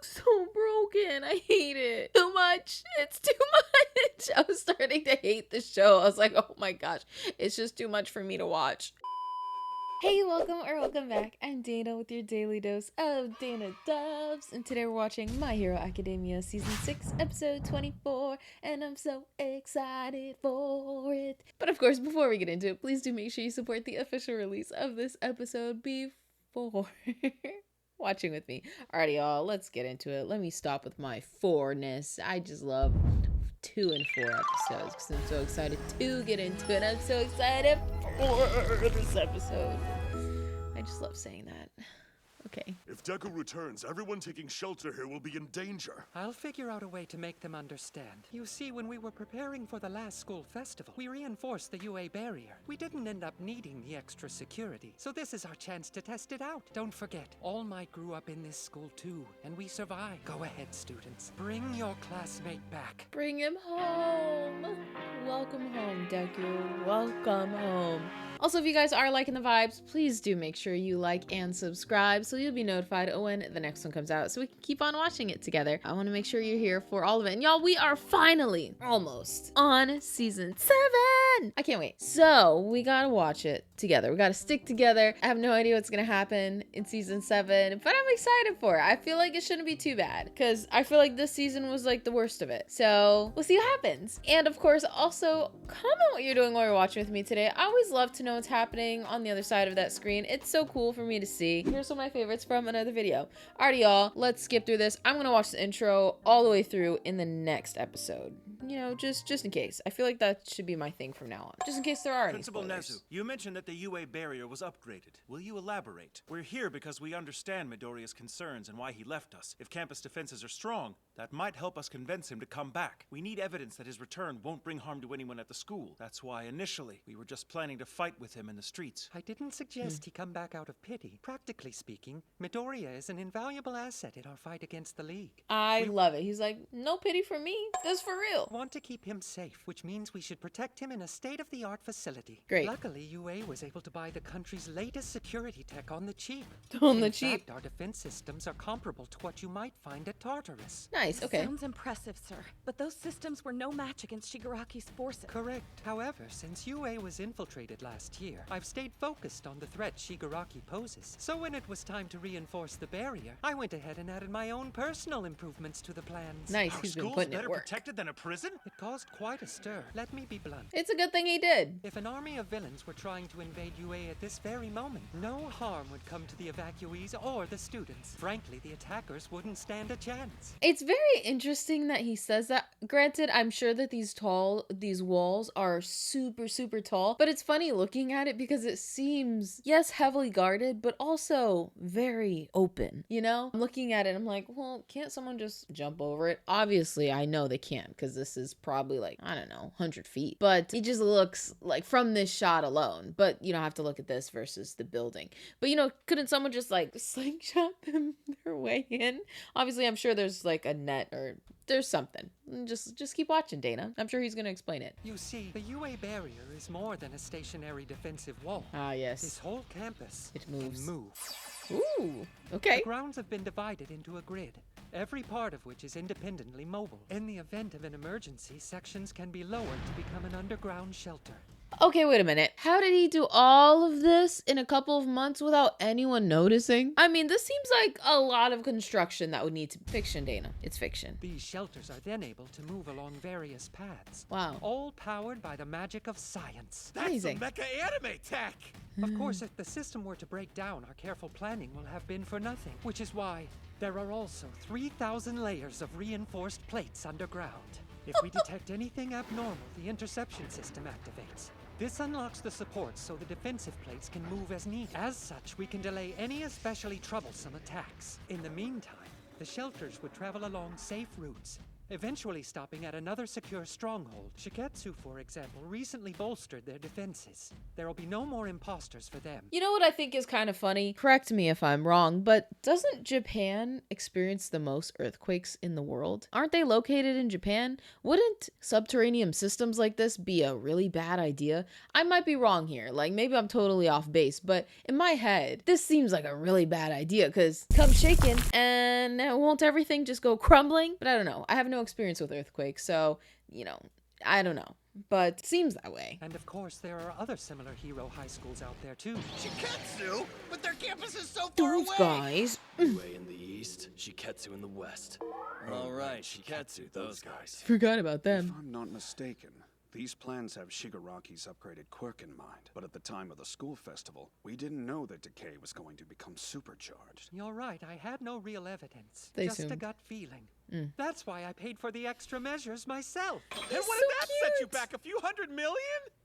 looks so broken. I hate it. Too much. It's too much. I was starting to hate the show. I was like, oh my gosh, it's just too much for me to watch. Hey, welcome back. I'm Dana with your daily dose of Dana Dubs, and today we're watching My Hero Academia Season 6, Episode 24, and I'm so excited for it. But of course, before we get into it, please do make sure you support the official release of this episode before watching with me. Alrighty, y'all, let's get into it. Let me stop with my fourness. I just love 2 and 4 episodes because I'm so excited to get into it. I'm so excited for this episode. I just love saying that. Okay. If Deku returns, everyone taking shelter here will be in danger. I'll figure out a way to make them understand. You see, when we were preparing for the last school festival, we reinforced the UA barrier. We didn't end up needing the extra security, so this is our chance to test it out. Don't forget, All Might grew up in this school too, and we survived. Go ahead, students. Bring your classmate back. Bring him home. Welcome home, Deku. Welcome home. Also, if you guys are liking the vibes, please do make sure you like and subscribe so you'll be notified when the next one comes out so we can keep on watching it together. I want to make sure you're here for all of it. And y'all, we are finally almost on season 7. I can't wait. So we gotta watch it together. We gotta stick together. I have no idea what's gonna happen in season 7, but I'm excited for it. I feel like it shouldn't be too bad because I feel like this season was like the worst of it. So we'll see what happens. And of course, also comment what you're doing while you're watching with me today. I always love to know what's happening on the other side of that screen. It's so cool for me to see. Here's some of my favorites from another video. Alrighty, y'all, let's skip through this. I'm gonna watch the intro all the way through in the next episode. You know, just in case. I feel like that should be my thing from now on. Just in case there are any Principal spoilers. Nezu, you mentioned that the UA barrier was upgraded. Will you elaborate? We're here because we understand Midoriya's concerns and why he left us. If campus defenses are strong, that might help us convince him to come back. We need evidence that his return won't bring harm to anyone at the school. That's why initially we were just planning to fight with him in the streets. I didn't suggest he come back out of pity. Practically speaking, Midoriya is an invaluable asset in our fight against the League. I love it. He's like, no pity for me. This for real. Want to keep him safe, which means we should protect him in a state-of-the-art facility. Great. Luckily, UA was able to buy the country's latest security tech on the cheap. On the In cheap. fact, our defense systems are comparable to what you might find at Tartarus. Nice, okay. Sounds impressive, sir. But those systems were no match against Shigaraki's forces. Correct. However, since UA was infiltrated last year, I've stayed focused on the threat Shigaraki poses. So when it was time to reinforce the barrier, I went ahead and added my own personal improvements to the plans. Nice, Our he's been school's putting it better work. protected than a prison? It caused quite a stir. Let me be blunt. It's a good thing he did. If an army of villains were trying to invade UA at this very moment, no harm would come to the evacuees or the students. Frankly, the attackers wouldn't stand a chance. It's very interesting that he says that. Granted, I'm sure that these walls are super tall, but it's funny looking at it because it seems, yes, heavily guarded, but also very open, you know? I'm looking at it, I'm like, well, can't someone just jump over it? Obviously, I know they can't because this is probably like, I don't know, 100 feet, but it just looks like from this shot alone, but you don't have to look at this versus the building. But you know, couldn't someone just like slingshot them their way in? Obviously, I'm sure there's like a net or there's something. Just keep watching, Dana. I'm sure he's gonna explain it. You see, the UA barrier is more than a stationary defensive wall. Ah, This yes. whole campus It moves. can move. Ooh, okay. The grounds have been divided into a grid, every part of which is independently mobile. In the event of an emergency, sections can be lowered to become an underground shelter. Okay, wait a minute. How did he do all of this in a couple of months without anyone noticing? I mean, this seems like a lot of construction that would need to... Fiction, Dana. It's fiction. These shelters are then able to move along various paths, Wow. all powered by the magic of science. Amazing. That's some mecha anime tech! Of course, if the system were to break down, our careful planning will have been for nothing, which is why there are also 3,000 layers of reinforced plates underground. If we detect anything abnormal, the interception system activates. This unlocks the supports so the defensive plates can move as needed. As such, we can delay any especially troublesome attacks. In the meantime, the shelters would travel along safe routes, eventually stopping at another secure stronghold. Shiketsu, for example, recently bolstered their defenses. There will be no more imposters for them. You know what I think is kind of funny? Correct me if I'm wrong, but doesn't Japan experience the most earthquakes in the world? Aren't they located in Japan? Wouldn't subterranean systems like this be a really bad idea? I might be wrong here, like maybe I'm totally off base, but in my head, this seems like a really bad idea because come shaking and won't everything just go crumbling? But I don't know. I have no experience with earthquakes, so, you know, I don't know. But it seems that way. And of course, there are other similar hero high schools out there too. Shiketsu? But their campus is so far Those away! guys. Way in the east, Shiketsu in the west. All right, Shiketsu, those guys. Forgot about If them. I'm not mistaken, these plans have Shigaraki's upgraded quirk in mind. But at the time of the school festival, we didn't know that decay was going to become supercharged. You're right, I had no real evidence. They Just a assumed. gut feeling. That's why I paid for the extra measures myself. And what did that set you back? A few $100 million?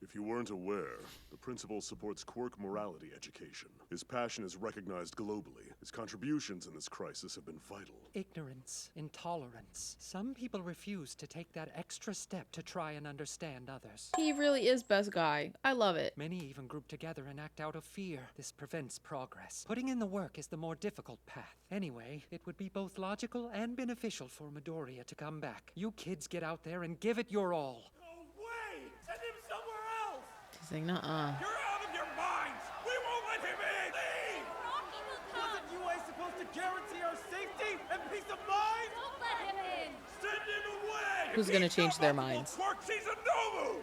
If you weren't aware, the principal supports quirk morality education. His passion is recognized globally. His contributions in this crisis have been vital. Ignorance, intolerance. Some people refuse to take that extra step to try and understand others. He really is best guy. I love it. Many even group together and act out of fear. This prevents progress. Putting in the work is the more difficult path. Anyway, it would be both logical and beneficial for Midoriya to come back. You kids get out there and give it your all. No way! Send him somewhere else! He's like, nuh-uh. You're out of your minds! We won't let him in! Leave! Wasn't UA supposed to guarantee our safety and peace of mind? Don't let him in! Send him away! Who's If gonna he's change no their multiple minds? Quirks, he's a Nobu!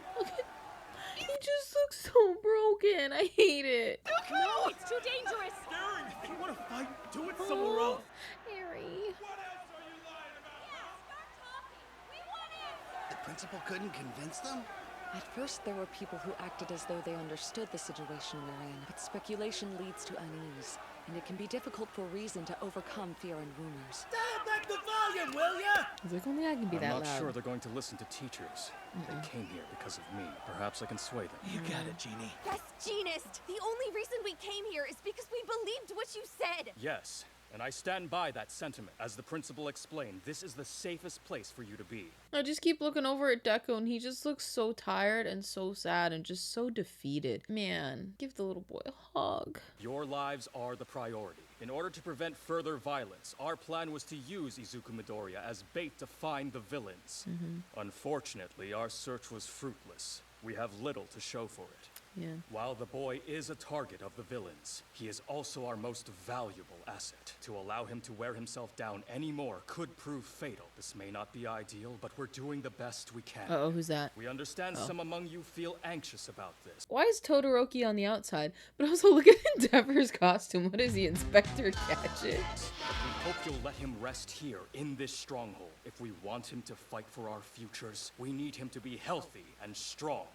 He just looks so broken. I hate it. No, it's too dangerous! Gary, if you want to fight, do it somewhere else. Harry. What else are you lying about? We want answers! The principal couldn't convince them? At first, there were people who acted as though they understood the situation we're in, but speculation leads to unease, and it can be difficult for reason to overcome fear and rumors. Dial back the volume, will ya? He's like, only I can be I'm that not loud. sure they're going to listen to teachers. They came here because of me. Perhaps I can sway them. You got it, Genie. Yes, Genist! The only reason we came here is because we believed what you said! Yes, and I stand by that sentiment. As the principal explained, this is the safest place for you to be. I just keep looking over at Deku and he just looks so tired and so sad and just so defeated. Man, give the little boy a hug. Your lives are the priority. In order to prevent further violence, our plan was to use Izuku Midoriya as bait to find the villains. Unfortunately, our search was fruitless. We have little to show for it. Yeah. While the boy is a target of the villains, he is also our most valuable asset. To allow him to wear himself down anymore could prove fatal. This may not be ideal, but we're doing the best we can. Uh-oh, who's that? We understand some among you feel anxious about this. Why is Todoroki on the outside? But also look at Endeavor's costume. What is he, Inspector Gadget? But we hope you'll let him rest here in this stronghold. If we want him to fight for our futures, we need him to be healthy and strong.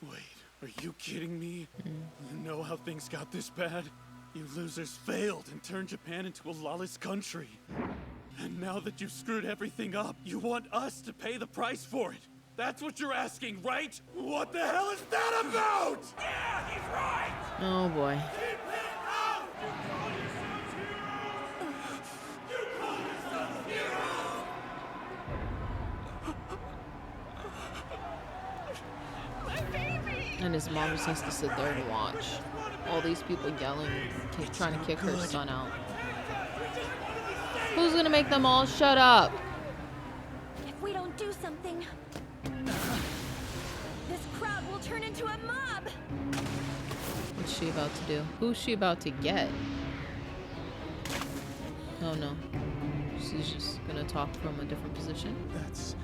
Wait, are you kidding me? You know how things got this bad? You losers failed and turned Japan into a lawless country. And now that you've screwed everything up, you want us to pay the price for it. That's what you're asking, right? What the hell is that about? Yeah, he's right! Oh boy. And his mom just has to sit there and watch. All these people yelling, trying to kick her son out. Who's gonna make them all shut up? If we don't do something, this crowd will turn into a mob! What's she about to do? Who's she about to get? Oh no. She's just gonna talk from a different position. That's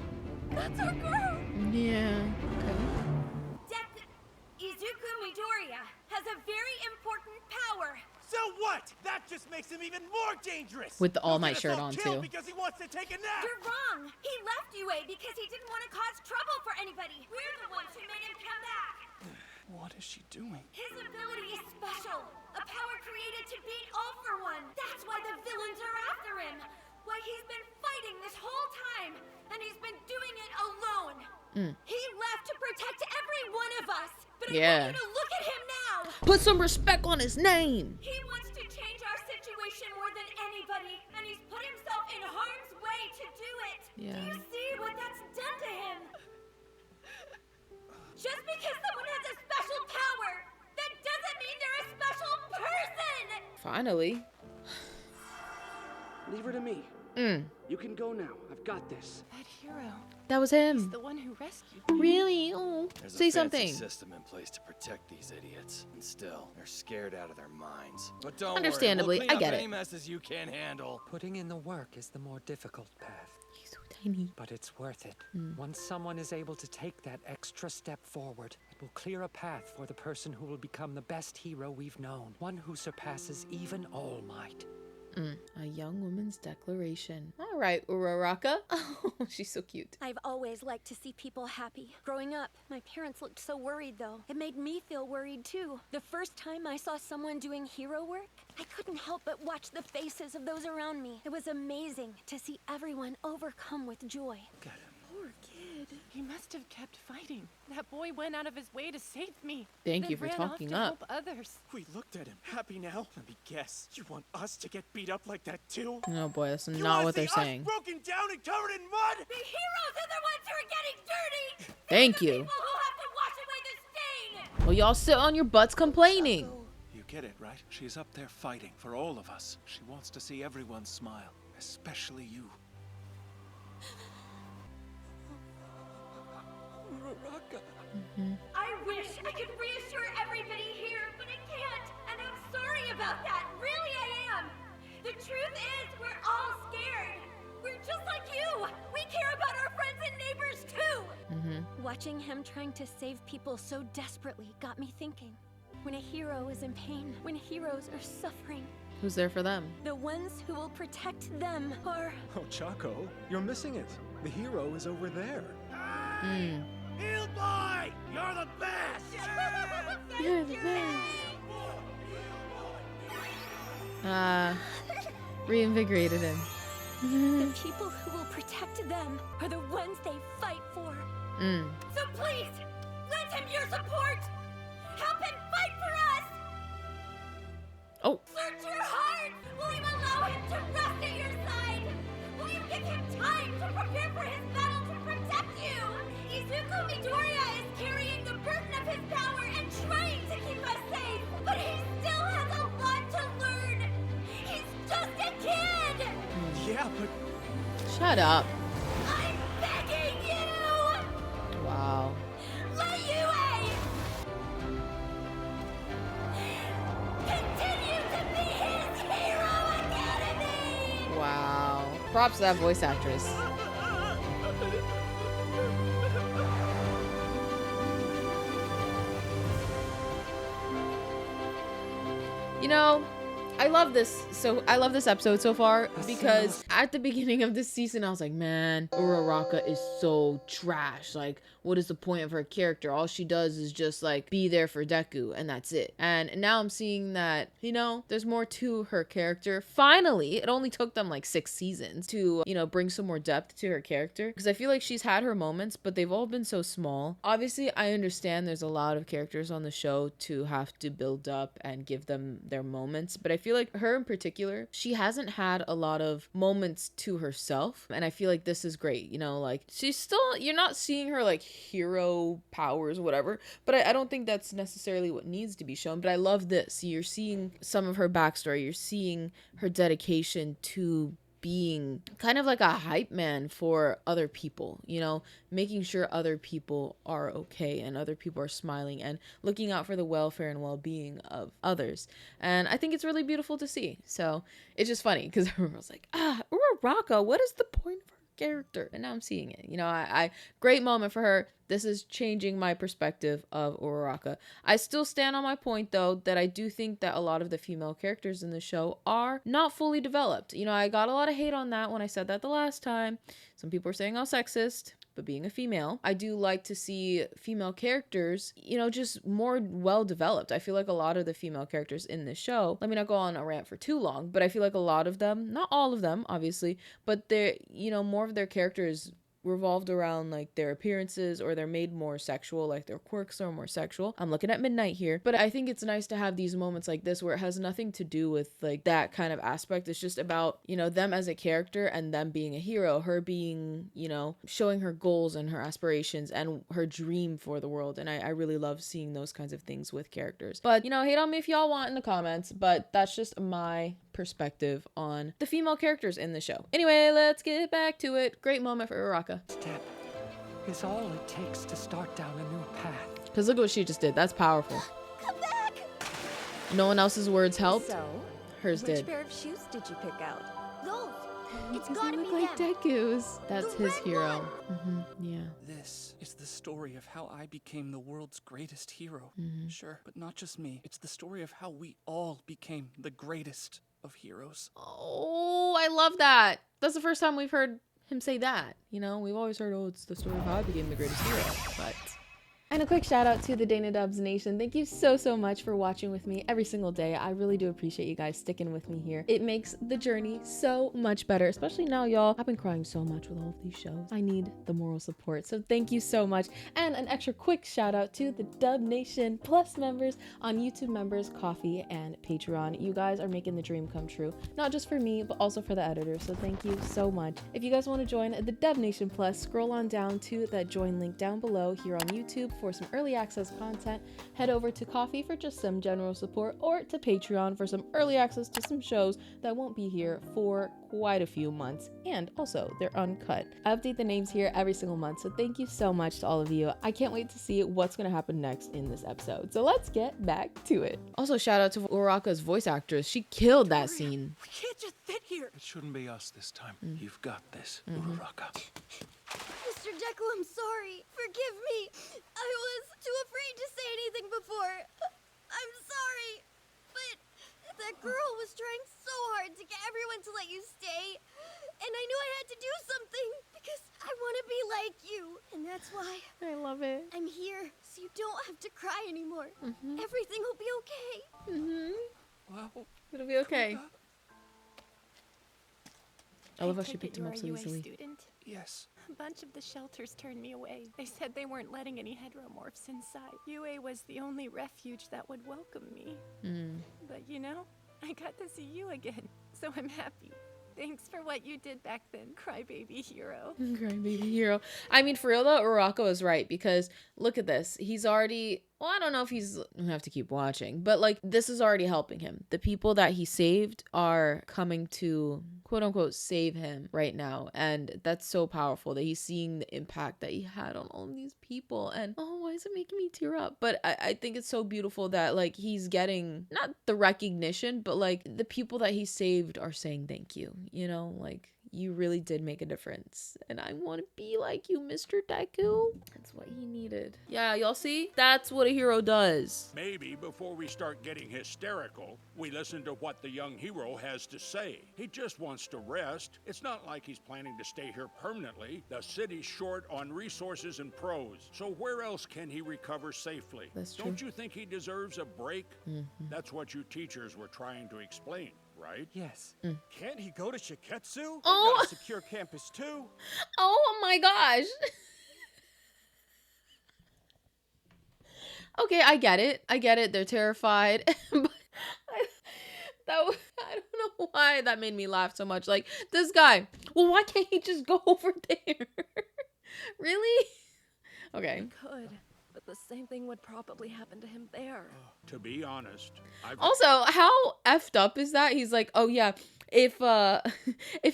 our girl! Yeah, okay. Izuku Midoriya has a very important power. So what? That just makes him even more dangerous! With the All He'll Might get us shirt all on, killed too. Because he wants to take a nap! You're wrong! He left UA because he didn't want to cause trouble for anybody. We're the ones who made him come back. What is she doing? His ability is special. A power created to beat All for One. That's why the villains are after him. Why he's been fighting this whole time. And he's been doing it alone. He left to protect every one of us. But I want you to look at him now. Put some respect on his name. He wants to change our situation more than anybody. And he's put himself in harm's way to do it. Yeah. Do you see what that's done to him? Just because someone has a special power, that doesn't mean they're a special person! Finally. Leave her to me. You can go now. I've got this. That hero. That was him. The one who rescued me. Really? Oh, There's say a fancy something. system in place to protect these idiots, and still, they're scared out of their minds. But don't Understandably, worry, we'll I clean get up it. any messes you can't handle. Putting in the work is the more difficult path. He's so tiny. But it's worth it. Once someone is able to take that extra step forward, it will clear a path for the person who will become the best hero we've known. One who surpasses even All Might. A young woman's declaration. All right, URARAKA. Oh, she's so cute. I've always liked to see people happy. Growing up, my parents looked so worried though. It made me feel worried too. The first time I saw someone doing hero work, I couldn't help but watch the faces of those around me. It was amazing to see everyone overcome with joy. Poor kid. He must have kept fighting. That boy went out of his way to save me. Thank then you for ran talking off to up. help others. We looked at him. Happy now? Let me guess. You want us to get beat up like that too? Oh boy, that's You not wanna what they're see us saying. broken down and covered in mud? The heroes are the ones who are getting dirty! Thank The you. people who have to wash away the stain! Well, y'all sit on your butts complaining. You get it, right? She's up there fighting for all of us. She wants to see everyone smile, especially you. I wish I could reassure everybody here, but I can't. And I'm sorry about that. Really, I am. The truth is, we're all scared. We're just like you. We care about our friends and neighbors too. Watching him trying to save people so desperately got me thinking. When a hero is in pain, when heroes are suffering, Who's there for them? the ones who will protect them are... Ochaco, you're missing it. The hero is over there. Heel boy! You're the best! You're the best. Reinvigorated him. The people who will protect them are the ones they fight for. So please, lend him your support. Help him fight for us. Oh, Search your heart. Will you allow him to rest at your side? Will you give him time to prepare for his battle to protect you? Izuku Midoriya is carrying the burden of his power and trying to keep us safe, but he still has a lot to learn. He's just a kid. Yeah, but shut up. I'm begging you. Wow. Liyue! Continue to be his hero academy! Wow. Props to that voice actress. You know, I love this. So I love this episode so far because at the beginning of this season, I was like, man, URARAKA is so trash. Like, what is the point of her character? All she does is just like be there for Deku and that's it. And now I'm seeing that, you know, there's more to her character. Finally, it only took them like 6 seasons to, you know, bring some more depth to her character because I feel like she's had her moments, but they've all been so small. Obviously, I understand there's a lot of characters on the show to have to build up and give them their moments, but I feel like her in particular, she hasn't had a lot of moments to herself, and I feel like this is great. You know, like she's still, you're not seeing her like hero powers or whatever, but I don't think that's necessarily what needs to be shown. But I love this. You're seeing some of her backstory, you're seeing her dedication to being kind of like a hype man for other people, you know, making sure other people are okay and other people are smiling and looking out for the welfare and well-being of others. And I think it's really beautiful to see. So it's just funny because everyone was like, URARAKA, what is the point of her character? And now I'm seeing it. You know, I great moment for her. This is changing my perspective of URARAKA. I still stand on my point, though, that I do think that a lot of the female characters in the show are not fully developed. You know, I got a lot of hate on that when I said that the last time. Some people were saying, oh, sexist. But being a female, I do like to see female characters, you know, just more well developed. I feel like a lot of the female characters in this show, let me not go on a rant for too long, but I feel like a lot of them, not all of them, obviously, but they're, you know, more of their characters revolved around like their appearances, or they're made more sexual, like their quirks are more sexual. I'm looking at Midnight here, but I think it's nice to have these moments like this where it has nothing to do with like that kind of aspect. It's just about, you know, them as a character and them being a hero, her being, you know, showing her goals and her aspirations and her dream for the world. And I really love seeing those kinds of things with characters. But, you know, hate on me if y'all want in the comments, but that's just my perspective on the female characters in the show. Anyway, let's get back to it. Great moment for Uraraka. Step is all it takes to start down a new path. Because look what she just did. That's powerful. Come back! No one else's words helped. So, Hers which did. pair of shoes did you pick out? Those! It's Does gotta he be look like them. Deku's? That's The his red hero. Yeah. This is the story of how I became the world's greatest hero. Sure, but not just me. It's the story of how we all became the greatest of heroes. Oh, I love that. That's the first time we've heard him say that. You know, we've always heard, oh, it's the story of how I became the greatest hero. But... And a quick shout out to the Dana Dubs Nation. Thank you so much for watching with me every single day. I really do appreciate you guys sticking with me here. It makes the journey so much better, especially now, y'all. I've been crying so much with all of these shows. I need the moral support, so thank you so much. And an extra quick shout out to the Dub Nation Plus members on YouTube Members, Coffee, and Patreon. You guys are making the dream come true, not just for me, but also for the editor, so thank you so much. If you guys want to join the Dub Nation Plus, scroll on down to that join link down below here on YouTube for some early access content. Head over to Coffee for just some general support, or to Patreon for some early access to some shows that won't be here for quite a few months, and also they're uncut. I update the names here every single month, so thank you so much to all of you. I can't wait to see what's going to happen next in this episode, so let's get back to it. Also, shout out to Uraraka's voice actress. She killed that scene. We can't just sit here. It shouldn't be us this time. You've got this, Uraraka. Mr. Deku, I'm sorry. Forgive me. I was too afraid to say anything before. I'm sorry. But that girl was trying so hard to get everyone to let you stay. And I knew I had to do something because I want to be like you. And that's why I love it. I'm here, so you don't have to cry anymore. Everything will be okay. Well, It'll be okay. I love how she take picked it him you're up so a UA easily. student? yes. A bunch of the shelters turned me away. They said they weren't letting any heteromorphs inside. UA was the only refuge that would welcome me. But you know, I got to see you again, so I'm happy. Thanks for what you did back then, crybaby hero. Crybaby hero. I mean, for real though, Uraraka is right, because look at this. He's already, well, I don't know if he's, I have to keep watching, but like this is already helping him. The people that he saved are coming to quote unquote save him right now. And that's so powerful that he's seeing the impact that he had on all of these people. And oh, why is it making me tear up? But I think it's so beautiful that like he's getting not the recognition, but like the people that he saved are saying thank you. You know, like you really did make a difference. And I want to be like you, Mr. Deku. That's what he needed. Yeah, y'all see? That's what a hero does. Maybe before we start getting hysterical, we listen to what the young hero has to say. He just wants to rest. It's not like he's planning to stay here permanently. The city's short on resources and pros. So where else can he recover safely? That's true. Don't you think he deserves a break? That's what you teachers were trying to explain, right? Yes. Can't he go to Shiketsu? They've Oh. got a secure campus too. Oh my gosh. Okay, I get it. I get it. They're terrified. But I don't know why that made me laugh so much. Like, this guy, well, why can't he just go over there? Really? Okay. Could, but the same thing would probably happen to him there. To be honest, Also, how effed up is that? He's like, oh yeah, if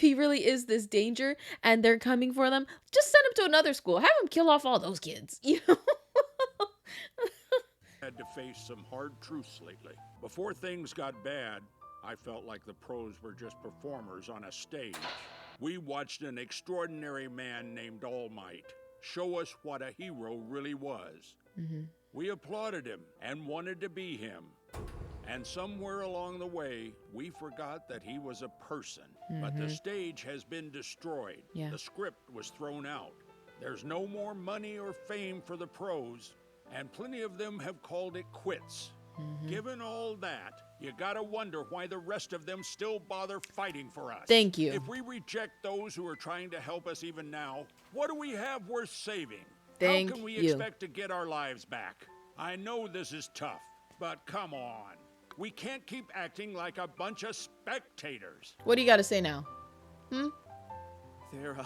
he really is this danger and they're coming for them, just send him to another school. Have him kill off all those kids, you know? had to face some hard truths lately. Before things got bad, I felt like the pros were just performers on a stage. We watched an extraordinary man named All Might show us what a hero really was. We applauded him and wanted to be him. And somewhere along the way, we forgot that he was a person. But the stage has been destroyed. Yeah. The script was thrown out. There's no more money or fame for the pros, and plenty of them have called it quits. Given all that, you gotta wonder why the rest of them still bother fighting for us. Thank you. If we reject those who are trying to help us even now, what do we have worth saving? Thank How can we you. expect to get our lives back? I know this is tough, but come on. We can't keep acting like a bunch of spectators. What do you got to say now? There were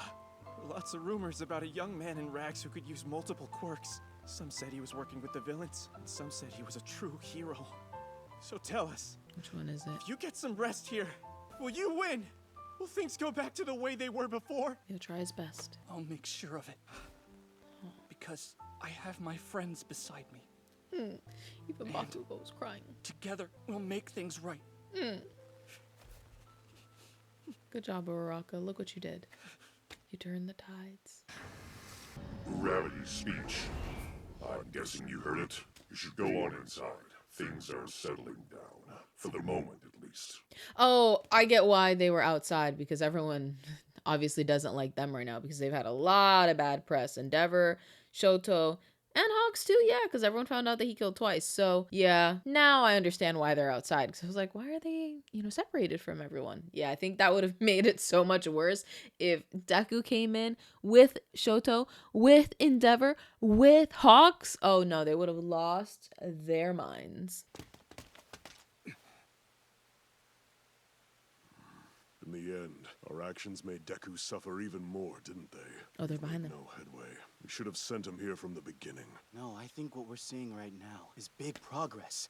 lots of rumors about a young man in rags who could use multiple quirks. Some said he was working with the villains, and some said he was a true hero. So tell us, Which one is it? if you get some rest here, will you win? Will things go back to the way they were before? He'll try his best. I'll make sure of it. Because I have my friends beside me. Even Bakugo was crying. Together, we'll make things right. Good job, URARAKA. Look what you did. You turned the tides. Gravity's speech. I'm guessing you heard it. You should go on inside. Things are settling down. For the moment, at least. Oh, I get why they were outside, because everyone obviously doesn't like them right now because they've had a lot of bad press. Endeavor, Shoto, and Hawks too, yeah, because everyone found out that he killed twice. So yeah, now I understand why they're outside, because I was like, why are they, separated from everyone? Yeah, I think that would have made it so much worse if Deku came in with Shoto, with Endeavor, with Hawks. Oh no, they would have lost their minds. In the end, our actions made Deku suffer even more, didn't they? Oh, they're behind them. No headway. We should have sent him here from the beginning. No, I think what we're seeing right now is big progress.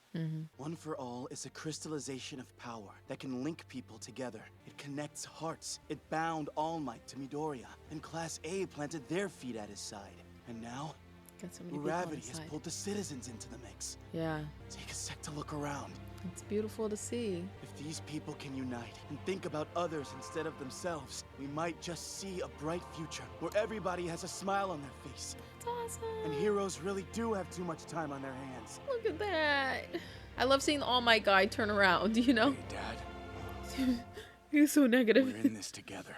One for All is a crystallization of power that can link people together. It connects hearts. It bound All Might to Midoriya, and Class A planted their feet at his side. And now, Got so many people on Gravity his has side. pulled the citizens into the mix. Yeah, Take a sec to look around. it's beautiful to see. If these people can unite and think about others instead of themselves, we might just see a bright future where everybody has a smile on their face. That's awesome. And heroes really do have too much time on their hands. Look at that. I love seeing the All Might guy turn around, Hey, Dad. He's so negative. We're in this together.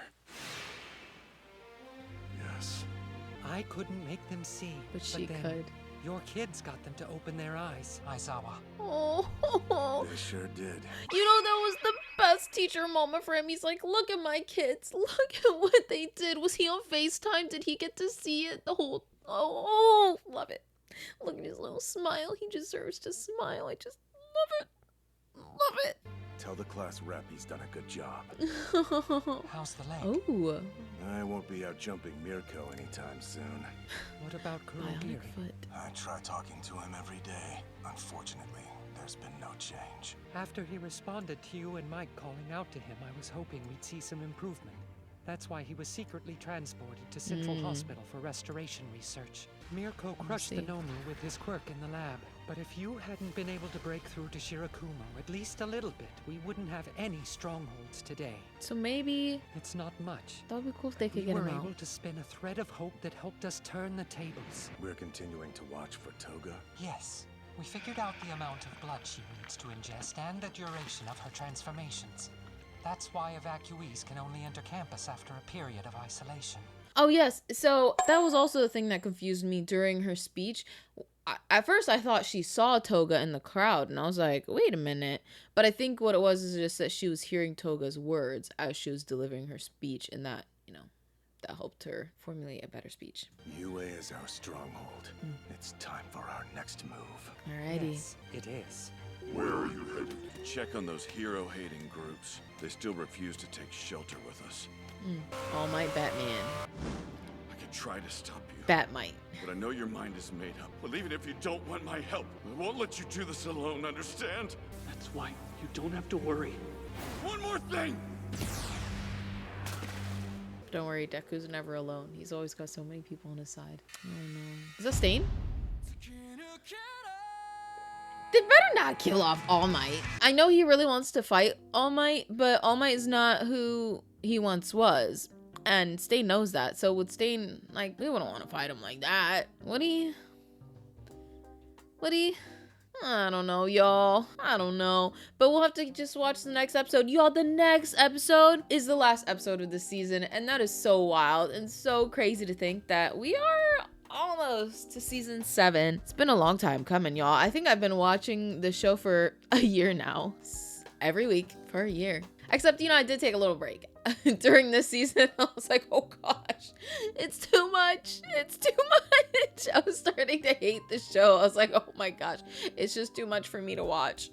Yes. I couldn't make them see. But she then could. Your kids got them to open their eyes, Aizawa. Oh, They sure did. that was the best teacher moment for him. He's like, look at my kids. Look at what they did. Was he on FaceTime? Did he get to see it the whole... Oh, love it. Look at his little smile. He deserves to smile. I just love it. Love it. Tell the class rep he's done a good job. How's the leg? Oh, I won't be out jumping Mirko anytime soon. What about bionic Kurogiri? foot. I try talking to him every day. Unfortunately, there's been no change. After he responded to you and Mike calling out to him, I was hoping we'd see some improvement. That's why he was secretly transported to Central Hospital for restoration research. Mirko crushed the Nomu with his quirk in the lab. But if you hadn't been able to break through to Shirakumo at least a little bit, we wouldn't have any strongholds today. So maybe... It's not much. That would be cool if they could We get were him able out. to spin a thread of hope that helped us turn the tables. We're continuing to watch for Toga. Yes. We figured out the amount of blood she needs to ingest and the duration of her transformations. That's why evacuees can only enter campus after a period of isolation. Oh, yes. So that was also the thing that confused me during her speech. At first, I thought she saw Toga in the crowd, and I was like, wait a minute. But I think what it was is just that she was hearing Toga's words as she was delivering her speech, and that, that helped her formulate a better speech. UA is our stronghold. It's time for our next move. Alrighty. Yes, it is. Where are you headed? Check on those hero-hating groups. They still refuse to take shelter with us. All Might Batman. I could try to stop you, Batmite. but I know your mind is made up. Well, even if you don't want my help, I won't let you do this alone, understand? That's why you don't have to worry. One more thing! Don't worry, Deku's never alone. He's always got so many people on his side. Oh no. Is that Stain? They better not kill off All Might. I know he really wants to fight All Might, but All Might is not who he once was. And Stain knows that. So with Stain, like, we wouldn't want to fight him like that. Would he? I don't know, y'all. I don't know. But we'll have to just watch the next episode. Y'all, the next episode is the last episode of the season. And that is so wild and so crazy to think that we are almost to season 7. It's been a long time coming, y'all. I think I've been watching the show for a year now. Every week for a year. Except, you know, I did take a little break. During this season, I was like, oh gosh, it's too much. It's too much. I was starting to hate the show. I was like, oh my gosh, it's just too much for me to watch.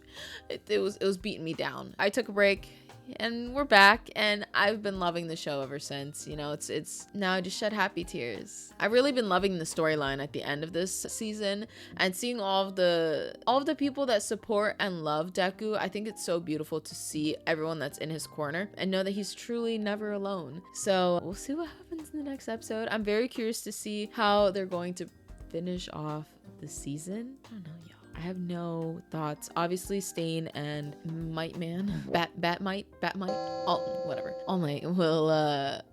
It was beating me down. I took a break and we're back, and I've been loving the show ever since. You know, it's now I just shed happy tears. I've really been loving the storyline at the end of this season, and seeing all of the people that support and love Deku. I think it's so beautiful to see everyone that's in his corner and know that he's truly never alone. So we'll see what happens in the next episode. I'm very curious to see how they're going to finish off the season. I don't know, y'all. I have no thoughts. Obviously, Stain and Might Man, Batmite, whatever. All Might will,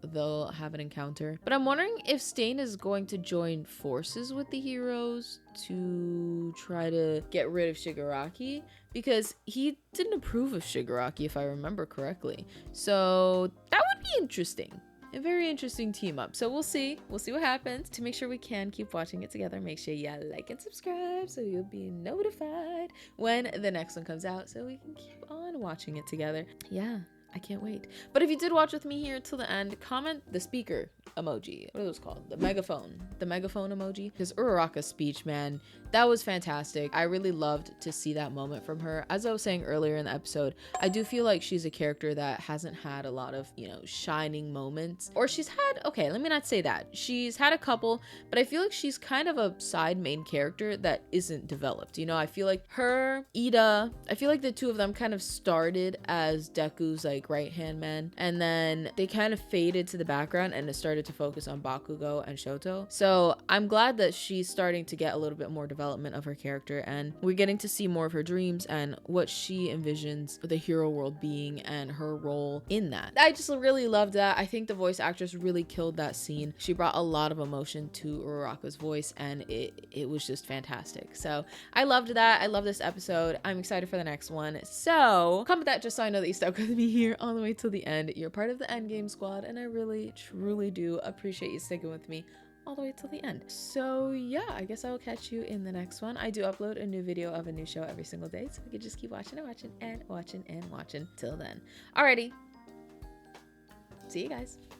they'll have an encounter. But I'm wondering if Stain is going to join forces with the heroes to try to get rid of Shigaraki, because he didn't approve of Shigaraki, if I remember correctly. So that would be interesting. A very interesting team up. So we'll see what happens. To make sure we can keep watching it together, make sure you like and subscribe so you'll be notified when the next one comes out, so we can keep on watching it together. Yeah, I can't wait. But if you did watch with me here till the end, comment the speaker emoji. What are those called? The megaphone emoji. Because Uraraka's speech, man, that was fantastic. I really loved to see that moment from her. As I was saying earlier in the episode, I do feel like she's a character that hasn't had a lot of, you know, shining moments. Or she's had, okay, let me not say that. She's had a couple, but I feel like she's kind of a side main character that isn't developed. You know, I feel like her, Ida, I feel like the two of them kind of started as Deku's like right-hand man, and then they kind of faded to the background and it started to focus on Bakugo and Shoto. So I'm glad that she's starting to get a little bit more development of her character, and we're getting to see more of her dreams and what she envisions the hero world being and her role in that. I just really loved that. I think the voice actress really killed that scene. She brought a lot of emotion to Uraraka's voice, and it was just fantastic. So I loved that. I love this episode. I'm excited for the next one. So comment that just so I know that you stuck with me here all the way till the end. You're part of the Endgame squad, and I really truly do appreciate you sticking with me all the way till the end. So yeah, I guess I will catch you in the next one. I do upload a new video of a new show every single day, so we can just keep watching and watching and watching and watching till then. Alrighty, see you guys.